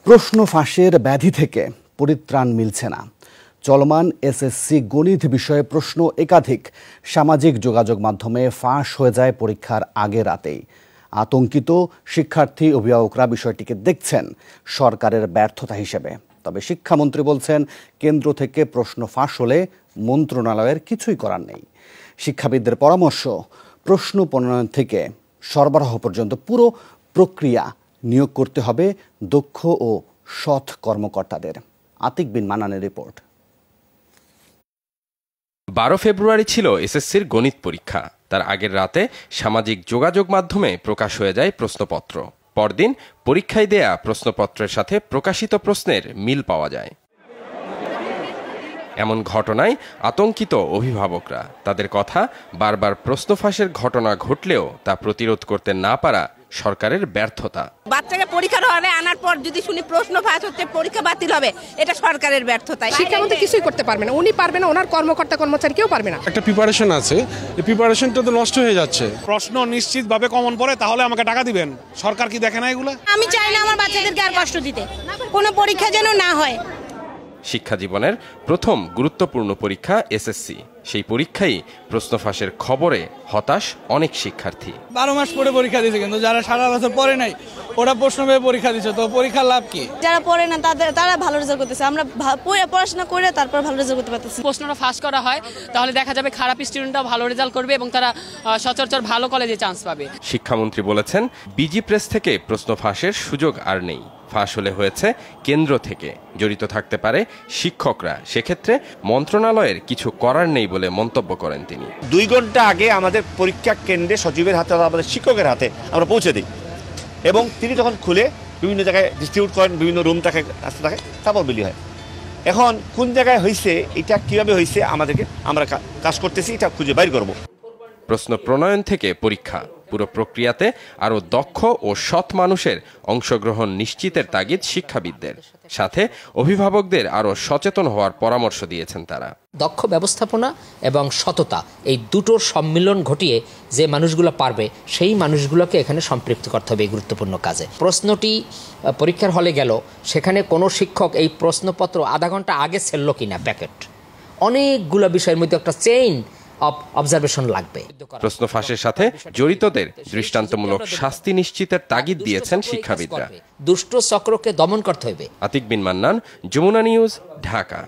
প্রশ্ন ফাঁসের ব্যাধি থেকে পরিত্রাণ মিলছে না। চলমান এসএসসি গণিত বিষয়ে প্রশ্ন একাধিক সামাজিক যোগাযোগ মাধ্যমে ফাঁস হয়ে যায় পরীক্ষার আগে রাতেই। আতঙ্কিত শিক্ষার্থী অভিভাবকরা বিষয়টিকে দেখছেন সরকারের ব্যর্থতা হিসেবে। তবে শিক্ষামন্ত্রী বলছেন, কেন্দ্র থেকে প্রশ্ন ফাঁস হলে মন্ত্রণালয়ের কিছুই করার নেই। শিক্ষাবিদদের পরামর্শ, প্রশ্ন প্রণয়ন থেকে সরবরাহ পর্যন্ত পুরো প্রক্রিয়া নিয়োগ করতে হবে দক্ষ ও সৎ কর্মকর্তাদের। আতিক বিন মান্নানের রিপোর্ট। 12 ফেব্রুয়ারি ছিল এসএসসির গণিত পরীক্ষা। তার আগের রাতে সামাজিক যোগাযোগ মাধ্যমে প্রকাশ হয়ে যায় প্রশ্নপত্র। পরদিন পরীক্ষায় দেয়া প্রশ্নপত্রের সাথে প্রকাশিত প্রশ্নের মিল পাওয়া যায়। এমন ঘটনায় আতঙ্কিত অভিভাবকরা। তাদের কথা, বারবার প্রশ্ন ফাঁসের ঘটনা ঘটলেও তা প্রতিরোধ করতে না পারা সরকারের ব্যর্থতা। বাচ্চাকে পরীক্ষার হলে আনার পর যদি শুনি প্রশ্ন ফাঁস হচ্ছে, পরীক্ষা বাতিল হবে, এটা সরকারের ব্যর্থতা। শিক্ষামন্ত্রী কিছুই করতে পারবে না, উনি পারবে না, ওনার কর্মকর্তা কর্মচারী কেউ পারবে না। একটা প্রিপারেশন আছে, এই প্রিপারেশনটা তো নষ্ট হয়ে যাচ্ছে। প্রশ্ন নিশ্চিতভাবে কমন পড়ে, তাহলে আমাকে টাকা দিবেন। সরকার কি দেখে না এগুলো? আমি চাই না আমার বাচ্চাদেরকে আর কষ্ট দিতে, কোনো পরীক্ষা যেন না হয়। শিক্ষা জীবনের প্রথম গুরুত্বপূর্ণ পরীক্ষা এসএসসি। সেই পরীক্ষায় প্রশ্ন ফাঁসের খবরে হতাশ অনেক শিক্ষার্থী। 12 মাস পরে পরীক্ষা দিয়েছে, কিন্তু যারা সারা বছর পড়ে নাই ওরা প্রশ্ন পেয়ে পরীক্ষা দিচ্ছে, তো পরীক্ষার লাভ কি? যারা পড়ে না তারা ভালো রেজাল্ট করতেছে, আমরা পড়াশোনা করে তারপর ভালো রেজাল্ট করতে পারতেছি। প্রশ্নটা ফাঁস করা হয় তাহলে দেখা যাবে খারাপ স্টুডেন্টরাও ভালো রেজাল্ট করবে এবং তারা সচরাচর ভালো কলেজে চান্স পাবে। শিক্ষামন্ত্রী বলেছেন, বিজি প্রেস থেকে প্রশ্ন ফাঁসের সুযোগ আর নেই। ফাঁস হলে হয়েছে কেন্দ্র থেকে, জড়িত থাকতে পারে শিক্ষকরা। সেক্ষেত্রে মন্ত্রণালয়ের কিছু করার নেই বলে মন্তব্য করেন তিনি। 2 ঘন্টা আগে আমাদের পরীক্ষা কেন্দ্রে সচিবের হাতে, আমাদের শিক্ষকের হাতে আমরা পৌঁছে দিই, এবং তিনি তখন খুলে বিভিন্ন জায়গায় ডিস্ট্রিবিউট করেন, বিভিন্ন রুম থাকে, তারপর বিলি হয়। এখন কোন জায়গায় হয়েছে, এটা কিভাবে হয়েছে, আমরা কাজ করতেছি, এটা খুঁজে বাইর করব। প্রশ্ন প্রণয়ন থেকে পরীক্ষা, পুরো প্রক্রিয়াতে আরও দক্ষ ও সৎ মানুষের অংশগ্রহণ নিশ্চিতের তাগিদ শিক্ষাবিদদের। সাথে অভিভাবকদের আরও সচেতন হওয়ার পরামর্শ দিয়েছেন তারা। দক্ষ ব্যবস্থাপনা এবং সততা, এই দুটোর সম্মিলন ঘটিয়ে যে মানুষগুলো পারবে সেই মানুষগুলোকে এখানে সম্পৃক্ত করতে হবে এই গুরুত্বপূর্ণ কাজে। প্রশ্নটি পরীক্ষার হলে গেল, সেখানে কোনো শিক্ষক এই প্রশ্নপত্র আধা ঘন্টা আগে ছেড়ল কিনা প্যাকেট, অনেকগুলো বিষয়ের মধ্যে একটা চেইন অবজারভেশন লাগবে। প্রশ্ন ফাঁসের সাথে জড়িতদের দৃষ্টান্তমূলক শাস্তি নিশ্চিতের তাগিদ দিয়েছেন শিক্ষাবিদরা। দুষ্ট চক্রকে দমন করতে হবে। আতিক বিন মান্নান, যমুনা নিউজ, ঢাকা।